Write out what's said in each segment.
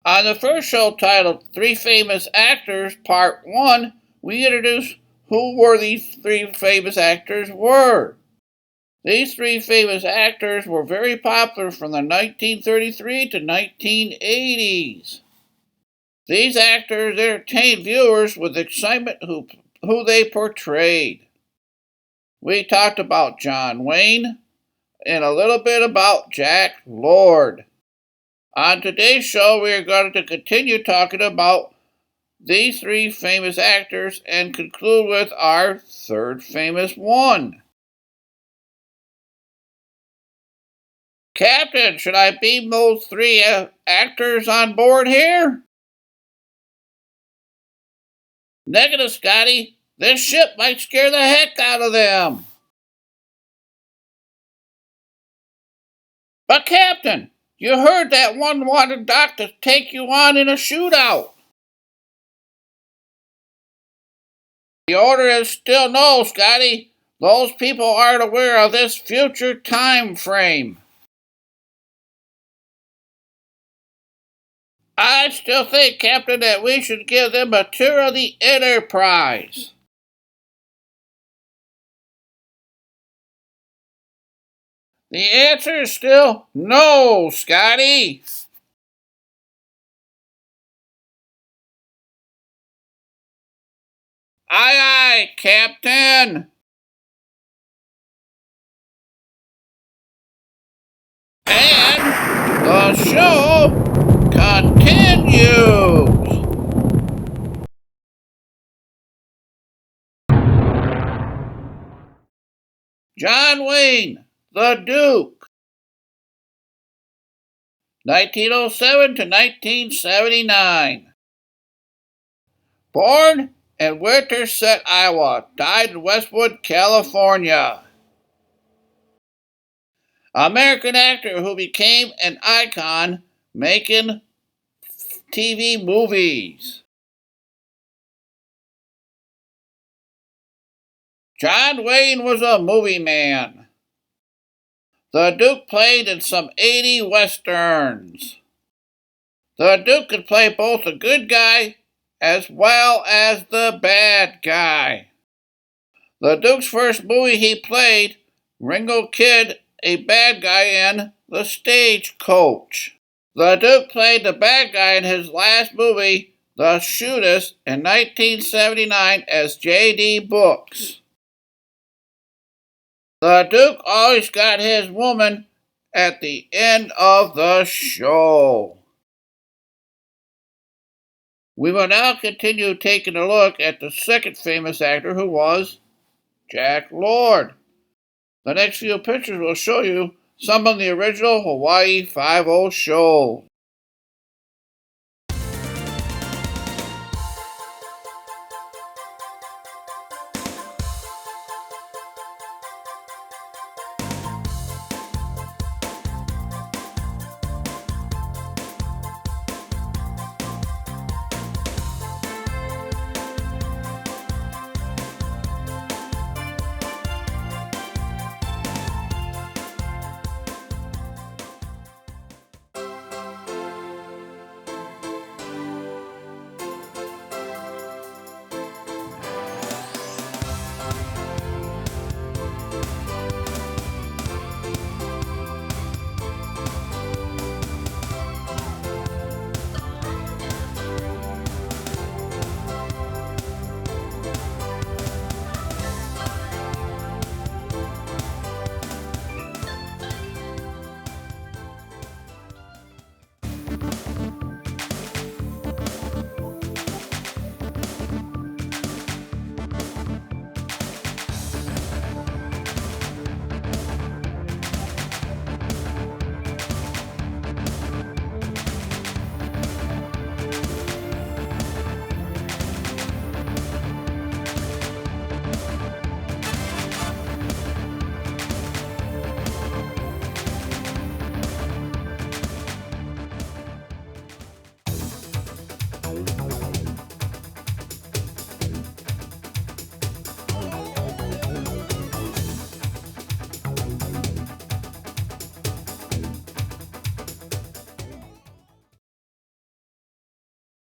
On the first show titled Three Famous Actors Part 1, we introduced who were these three famous actors were. These three famous actors were very popular from the 1933 to 1980s. These actors entertained viewers with excitement who they portrayed. We talked about John Wayne and a little bit about Jack Lord. On today's show, we are going to continue talking about these three famous actors and conclude with our third famous one. Captain, should I beam those three actors on board here? Negative, Scotty. This ship might scare the heck out of them. But Captain, you heard that one wanted Doc to take you on in a shootout. The order is still no, Scotty. Those people aren't aware of this future time frame. I still think, Captain, that we should give them a tour of the Enterprise. The answer is still no, Scotty. Aye, aye, Captain. And the show continues. John Wayne, the Duke. 1907 to 1979. Born in Winterset, Iowa. Died in Westwood, California. American actor who became an icon making TV movies. John Wayne was a movie man. The Duke played in some 80 westerns. The Duke could play both the good guy as well as the bad guy. The Duke's first movie he played, Ringo Kid, a bad guy in The Stagecoach. The Duke played the bad guy in his last movie, The Shootist, in 1979 as J.D. Brooks. The Duke always got his woman at the end of the show. We will now continue taking a look at the second famous actor, who was Jack Lord. The next few pictures will show you some of the original Hawaii Five-0 shows.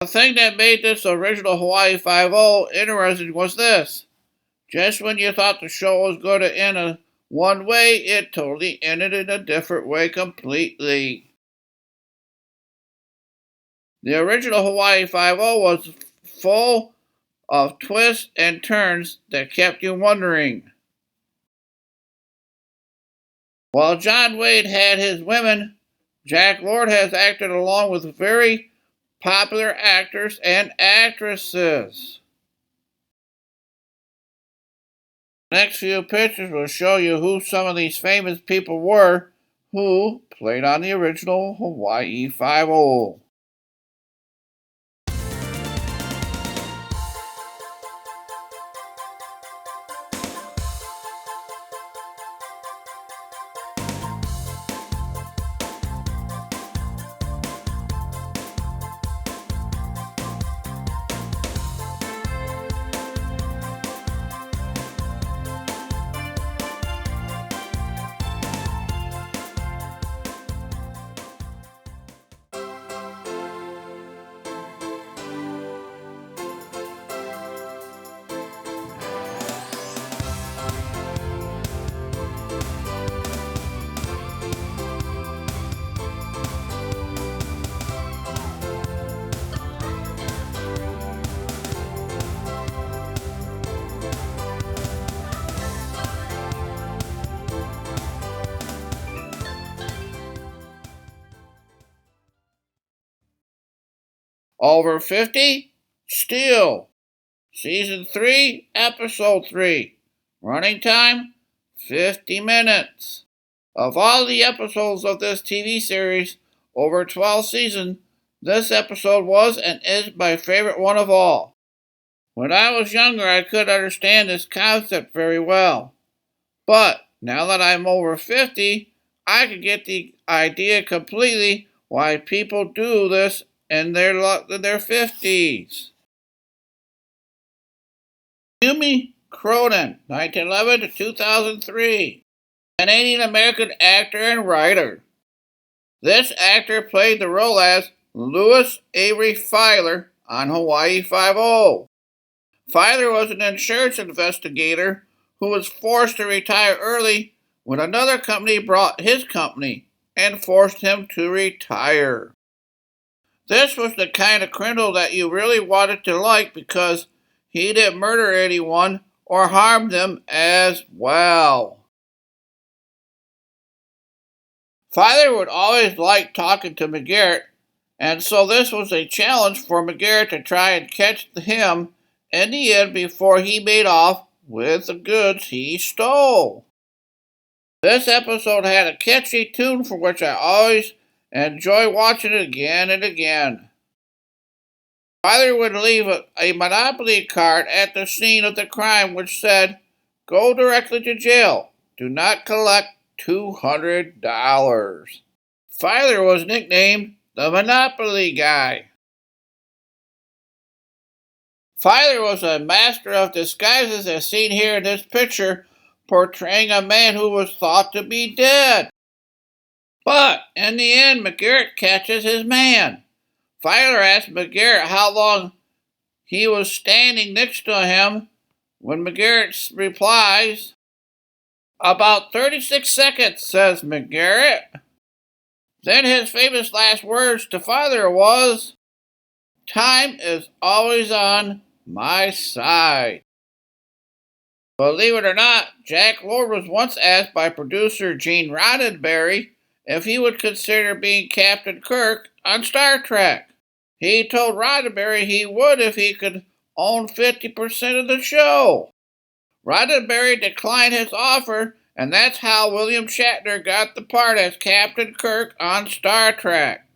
The thing that made this original Hawaii Five-0 interesting was this. Just when you thought the show was going to end one way, it totally ended in a different way completely. The original Hawaii Five-0 was full of twists and turns that kept you wondering. While John Wade had his women, Jack Lord has acted along with very popular actors and actresses. The next few pictures will show you who some of these famous people were who played on the original Hawaii Five-0. Over 50? Still. Season 3, Episode 3. Running time, 50 minutes. Of all the episodes of this TV series, over 12 seasons, this episode was and is my favorite one of all. When I was younger, I could understand this concept very well. But now that I'm over 50, I can get the idea completely why people do this in their 50s. Yumi Cronin, 1911 to 2003, Canadian-American actor and writer. This actor played the role as Louis Avery Filer on Hawaii Five-0. Filer was an insurance investigator who was forced to retire early when another company bought his company and forced him to retire. This was the kind of criminal that you really wanted to like because he didn't murder anyone or harm them as well. Filer would always like talking to McGarrett, and so this was a challenge for McGarrett to try and catch him in the end before he made off with the goods he stole. This episode had a catchy tune for which I always enjoy watching it again and again. Filer would leave a Monopoly card at the scene of the crime which said, "Go directly to jail. Do not collect $200. Filer was nicknamed the Monopoly Guy. Filer was a master of disguises as seen here in this picture, portraying a man who was thought to be dead. But in the end, McGarrett catches his man. Filer asks McGarrett how long he was standing next to him when McGarrett replies, "About 36 seconds, says McGarrett. Then his famous last words to Filer was, "Time is always on my side." Believe it or not, Jack Lord was once asked by producer Gene Roddenberry if he would consider being Captain Kirk on Star Trek. He told Roddenberry he would if he could own 50% of the show. Roddenberry declined his offer, and that's how William Shatner got the part as Captain Kirk on Star Trek.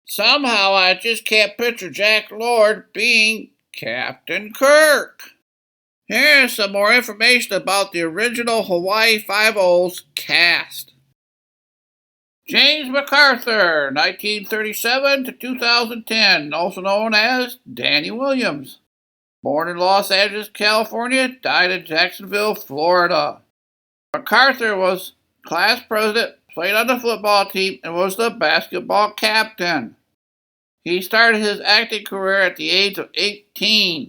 Somehow I just can't picture Jack Lord being Captain Kirk. Here's some more information about the original Hawaii Five-0's cast. James MacArthur, 1937 to 2010, also known as Danny Williams. Born in Los Angeles, California, died in Jacksonville, Florida. MacArthur was class president, played on the football team, and was the basketball captain. He started his acting career at the age of 18.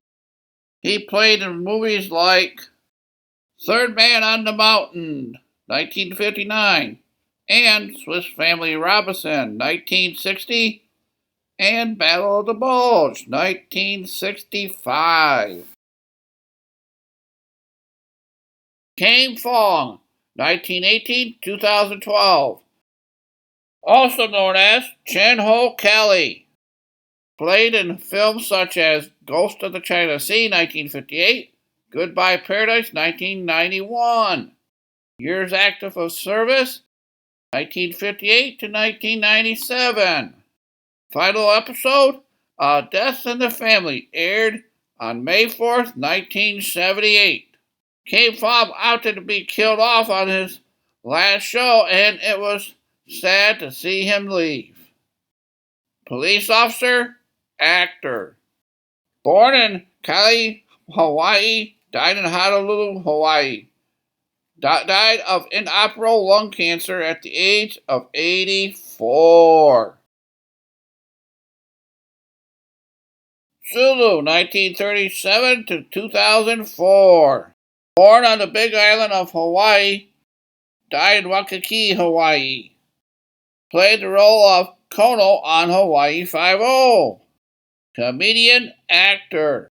He played in movies like Third Man on the Mountain, 1959, and Swiss Family Robinson, 1960, and Battle of the Bulge, 1965. Kane Fong, 1918-2012, also known as Chen Ho Kelly, played in films such as Ghost of the China Sea, 1958, Goodbye Paradise, 1991. Years active of service, 1958 to 1997. Final episode, Death in the Family, aired on May 4th, 1978. Kane Fong opted to be killed off on his last show, and it was sad to see him leave. Police officer, actor. Born in Kali, Hawaii, died in Honolulu, Hawaii. Died of inoperable lung cancer at the age of 84. Sulu, 1937 to 2004. Born on the Big Island of Hawaii, died in Waikiki, Hawaii. Played the role of Kono on Hawaii Five-0. Comedian, actor.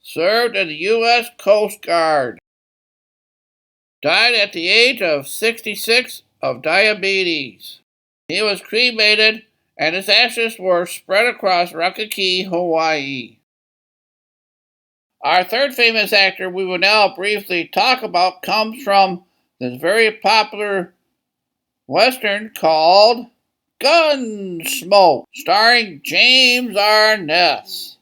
Served in the U.S. Coast Guard. Died at the age of 66 of diabetes. He was cremated and his ashes were spread across Waikiki, Hawaii. Our third famous actor we will now briefly talk about comes from this very popular Western called Gunsmoke, starring James Arness.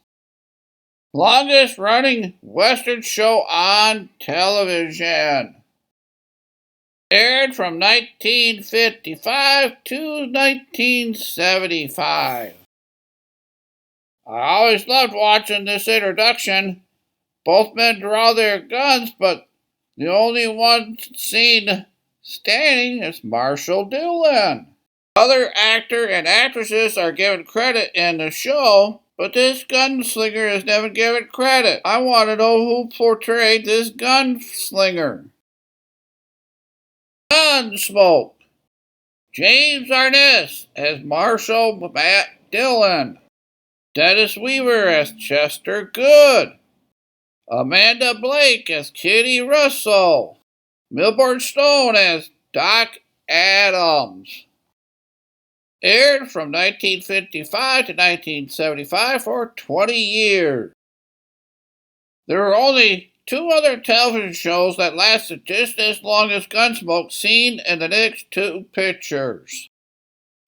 Longest running Western show on television. Aired from 1955 to 1975. I always loved watching this introduction. Both men draw their guns, but the only one seen standing is Marshall Dillon. Other actor and actresses are given credit in the show, but this gunslinger is never given credit. I want to know who portrayed this gunslinger. Gunsmoke. James Arness as Marshall Matt Dillon. Dennis Weaver as Chester Good. Amanda Blake as Kitty Russell. Milburn Stone as Doc Adams. Aired from 1955 to 1975 for 20 years. There were only 2 other television shows that lasted just as long as Gunsmoke, seen in the next 2 pictures.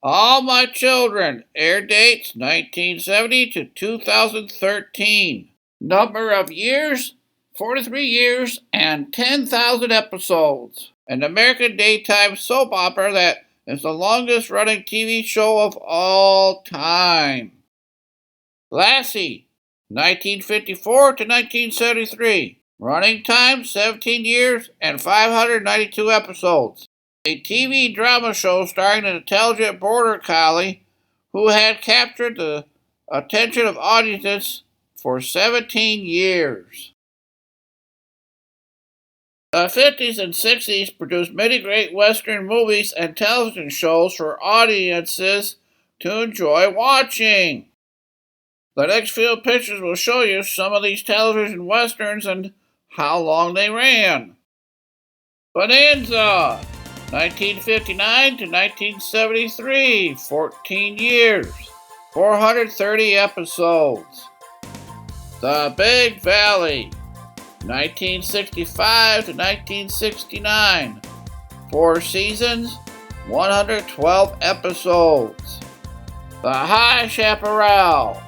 All My Children, air dates 1970 to 2013. Number of years, 43 years and 10,000 episodes. An American daytime soap opera that is the longest running TV show of all time. Lassie, 1954 to 1973. Running time 17 years and 592 episodes. A TV drama show starring an intelligent border collie who had captured the attention of audiences for 17 years. The 50s and 60s produced many great Western movies and television shows for audiences to enjoy watching. The next few pictures will show you some of these television westerns and how long they ran. Bonanza, 1959 to 1973, 14 years, 430 episodes. The Big Valley, 1965 to 1969, 4 seasons, 112 episodes. The High Chaparral,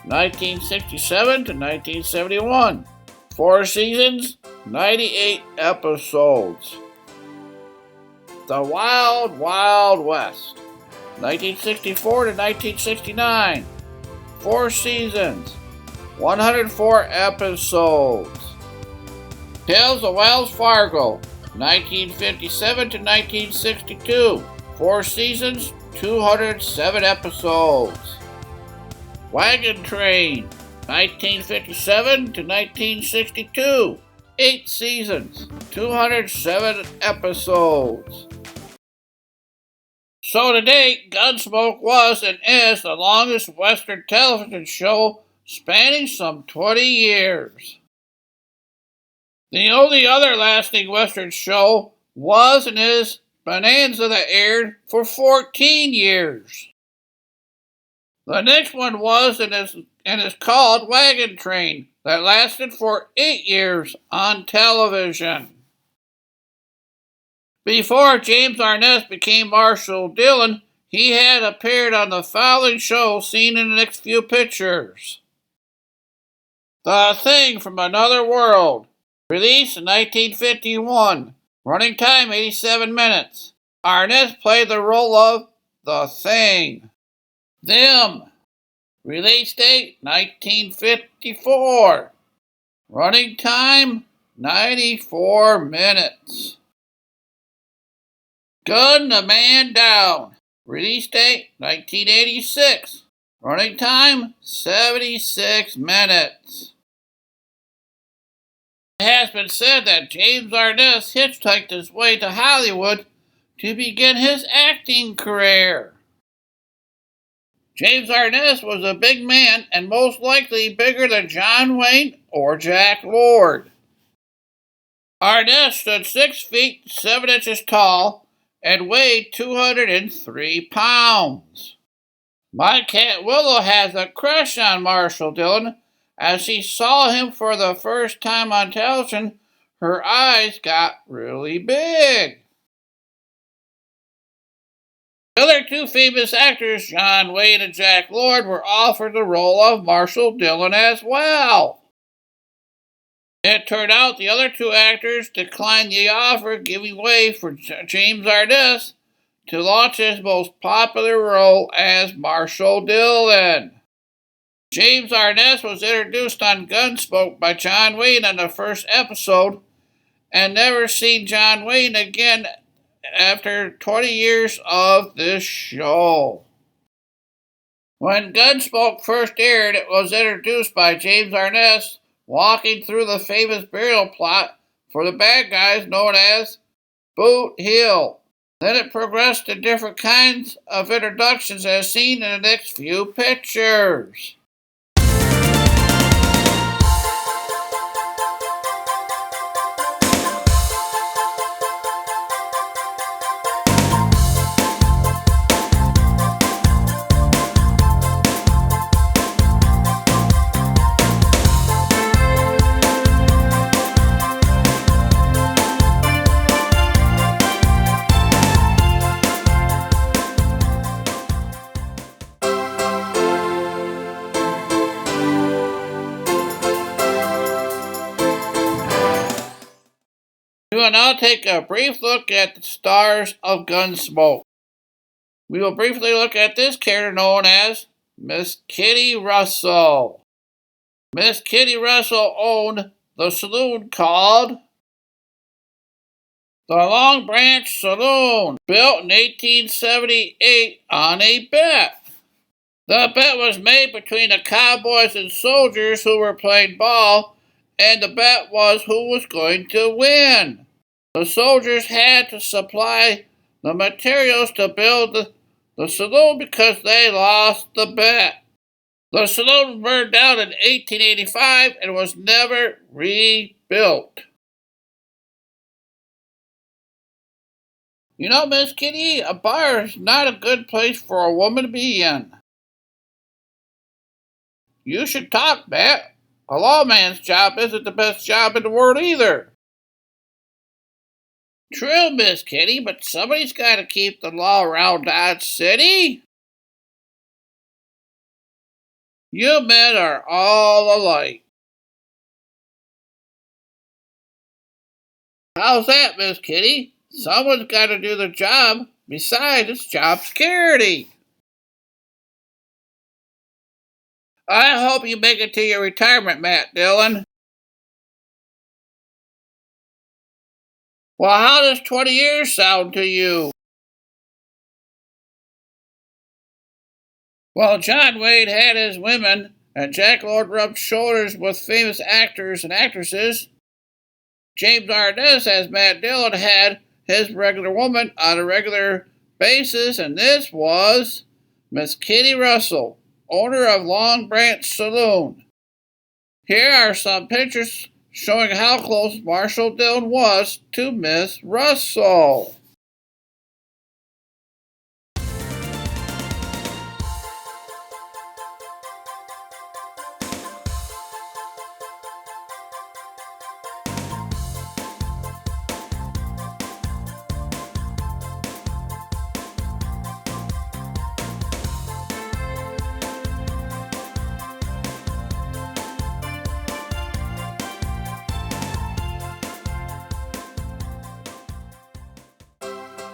1967 to 1971, 4 seasons, 98 episodes. The Wild Wild West, 1964 to 1969, 4 seasons, 104 episodes. Tales of Wells Fargo, 1957 to 1962, 4 seasons, 207 episodes. Wagon Train, 1957 to 1962. 8 seasons, 207 episodes. So to date, Gunsmoke was and is the longest Western television show spanning some 20 years. The only other lasting Western show was and is Bonanza that aired for 14 years. The next one was and is called Wagon Train that lasted for 8 years on television. Before James Arness became Marshall Dillon, he had appeared on the following show seen in the next few pictures. The Thing from Another World, released in 1951, running time 87 minutes. Arness played the role of The Thing. Them, release date 1954, running time 94 minutes. Gun the Man Down, release date 1986, running time 76 minutes. It has been said that James Arness hitchhiked his way to Hollywood to begin his acting career. James Arness was a big man and most likely bigger than John Wayne or Jack Lord. Arness stood 6 feet 7 inches tall and weighed 203 pounds. My cat Willow has a crush on Marshall Dillon. As she saw him for the first time on television, her eyes got really big. The other two famous actors, John Wayne and Jack Lord, were offered the role of Marshall Dillon as well. It turned out the other two actors declined the offer, giving way for James Arness to launch his most popular role as Marshall Dillon. James Arness was introduced on Gunsmoke by John Wayne on the first episode and never seen John Wayne again after 20 years of this show. When Gunsmoke first aired, it was introduced by James Arness walking through the famous burial plot for the bad guys known as Boot Hill. Then it progressed to different kinds of introductions as seen in the next few pictures. We will now take a brief look at the stars of Gunsmoke. We will briefly look at this character known as Miss Kitty Russell. Miss Kitty Russell owned the saloon called the Long Branch Saloon, built in 1878 on a bet. The bet was made between the cowboys and soldiers who were playing ball, and the bet was who was going to win. The soldiers had to supply the materials to build the saloon because they lost the bet. The saloon burned down in 1885 and was never rebuilt. You know, Miss Kitty, a bar is not a good place for a woman to be in. You should talk, Matt. A lawman's job isn't the best job in the world either. True, Miss Kitty, but somebody's got to keep the law around Dodge City. You men are all alike. How's that, Miss Kitty? Someone's got to do the job. Besides, it's job security. I hope you make it to your retirement, Matt Dillon. Well, how does 20 years sound to you? While John Wayne had his women and Jack Lord rubbed shoulders with famous actors and actresses, James Arness, as Matt Dillon, had his regular woman on a regular basis, and this was Miss Kitty Russell, owner of Long Branch Saloon. Here are some pictures showing how close Marshall Dillon was to Miss Russell.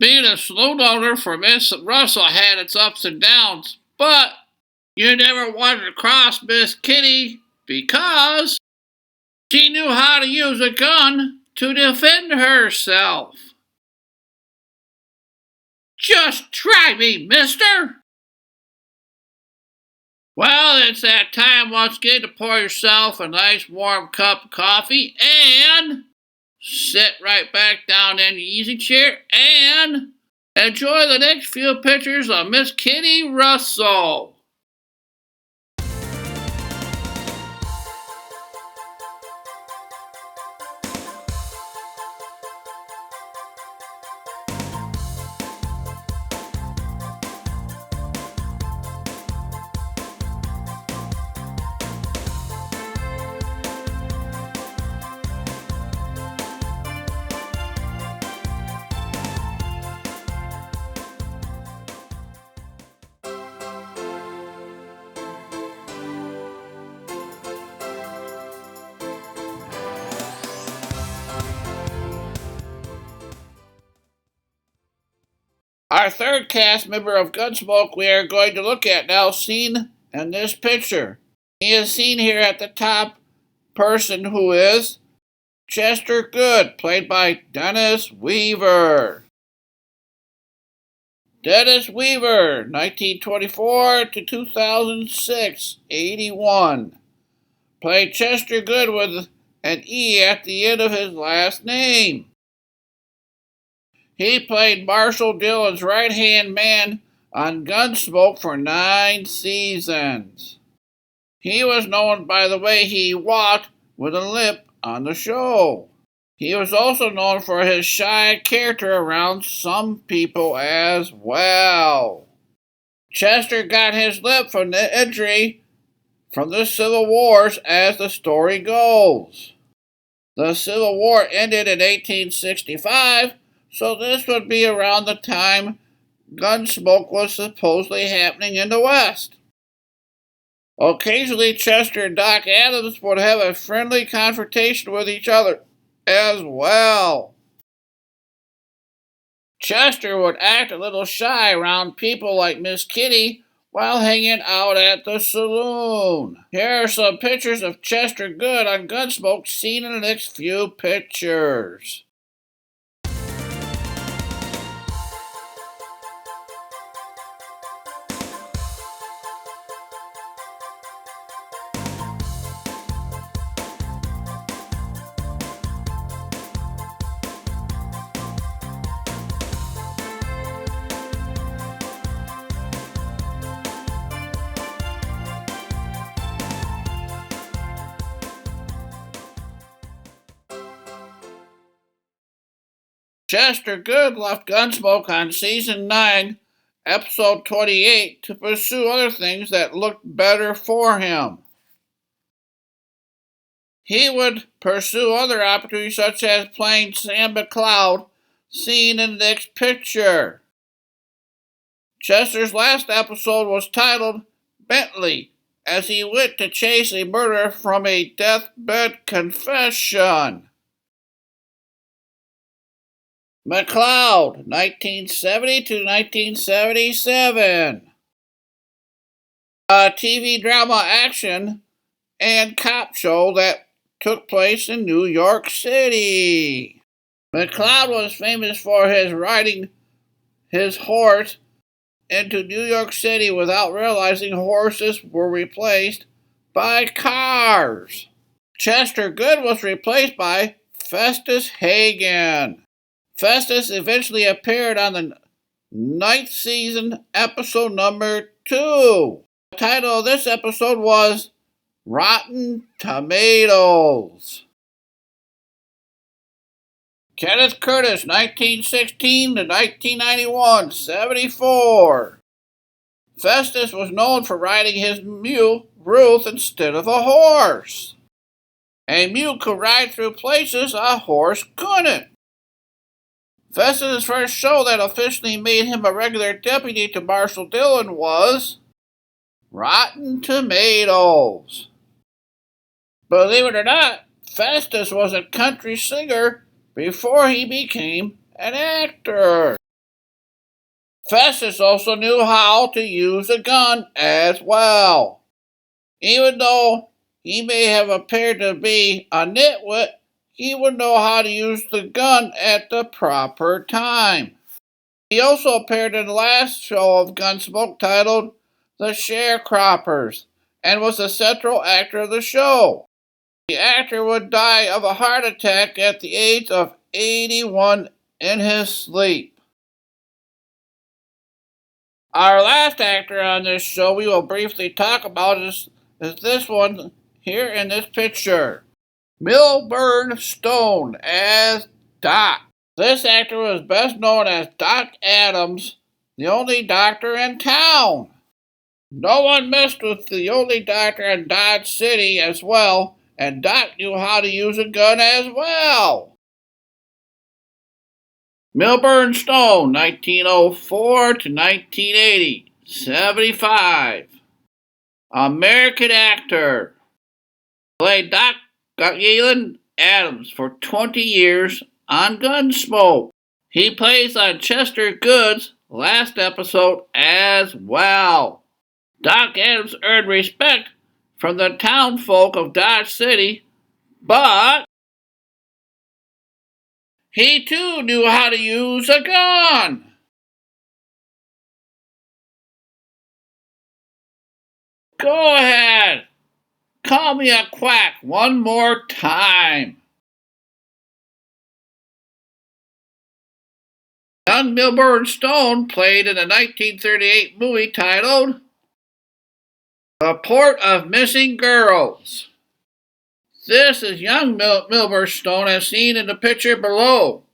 Being a saloon owner for Miss Russell had its ups and downs, but you never wanted to cross Miss Kitty because she knew how to use a gun to defend herself. Just try me, mister! Well, it's that time once again to pour yourself a nice warm cup of coffee and sit right back down in the easy chair and enjoy the next few pictures of Miss Kitty Russell. Our third cast member of Gunsmoke we are going to look at now, seen in this picture. He is seen here at the top person, who is Chester Good, played by Dennis Weaver. Dennis Weaver, 1924 to 2006, 81. Played Chester Good with an E at the end of his last name. He played Marshall Dillon's right-hand man on Gunsmoke for 9 seasons. He was known by the way he walked with a limp on the show. He was also known for his shy character around some people as well. Chester got his limp from the injury from the Civil Wars, as the story goes. The Civil War ended in 1865, so this would be around the time Gunsmoke was supposedly happening in the West. Occasionally, Chester and Doc Adams would have a friendly confrontation with each other as well. Chester would act a little shy around people like Miss Kitty while hanging out at the saloon. Here are some pictures of Chester Good on Gunsmoke, seen in the next few pictures. Chester Good left Gunsmoke on Season 9, Episode 28, to pursue other things that looked better for him. He would pursue other opportunities such as playing Sam McCloud, seen in the next picture. Chester's last episode was titled Bentley, as he went to chase a murderer from a deathbed confession. McCloud, 1970 to 1977. A TV drama action and cop show that took place in New York City. McCloud was famous for his riding his horse into New York City without realizing horses were replaced by cars. Chester Good was replaced by Festus Hagen. Festus eventually appeared on the 9th season, episode number 2. The title of this episode was Rotten Tomatoes. Kenneth Curtis, 1916 to 1991, 74. Festus was known for riding his mule, Ruth, instead of a horse. A mule could ride through places a horse couldn't. Festus' first show that officially made him a regular deputy to Marshal Dillon was Rotten Tomatoes. Believe it or not, Festus was a country singer before he became an actor. Festus also knew how to use a gun as well. Even though he may have appeared to be a nitwit, he would know how to use the gun at the proper time. He also appeared in the last show of Gunsmoke titled The Sharecroppers and was the central actor of the show. The actor would die of a heart attack at the age of 81 in his sleep. Our last actor on this show we will briefly talk about is this one here in this picture. Milburn Stone as Doc. This actor was best known as Doc Adams, the only doctor in town. No one messed with the only doctor in Dodge City as well, and Doc knew how to use a gun as well. Milburn Stone, 1904 to 1980, 75. American actor. Played Doc Galen Adams for 20 years on Gunsmoke. He plays on Chester Good's last episode as well. Doc Adams earned respect from the townfolk of Dodge City, but he too knew how to use a gun. Go ahead, call me a quack one more time. Young Milburn Stone played in a 1938 movie titled The Port of Missing Girls. This is young Milburn Stone as seen in the picture below.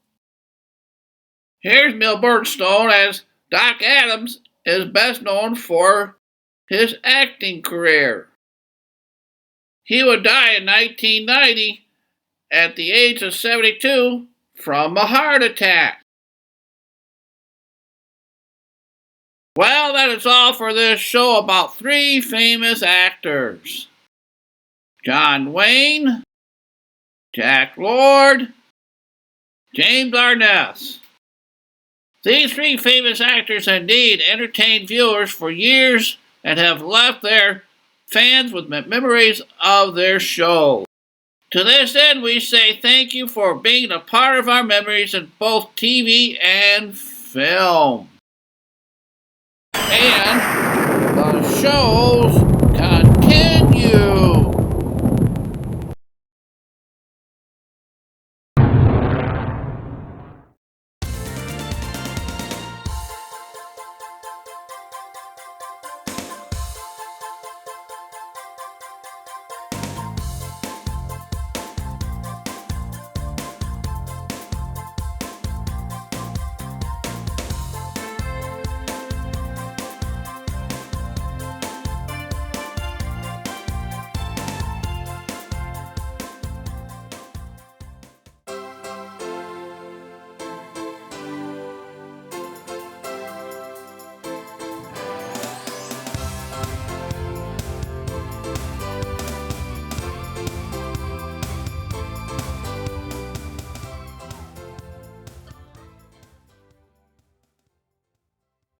Here's Milburn Stone as Doc Adams is best known for his acting career. He would die in 1990 at the age of 72 from a heart attack. Well, that is all for this show about 3 famous actors. John Wayne, Jack Lord, James Arness. These 3 famous actors indeed entertained viewers for years and have left their fans with memories of their show. To this end, we say thank you for being a part of our memories in both TV and film. And the show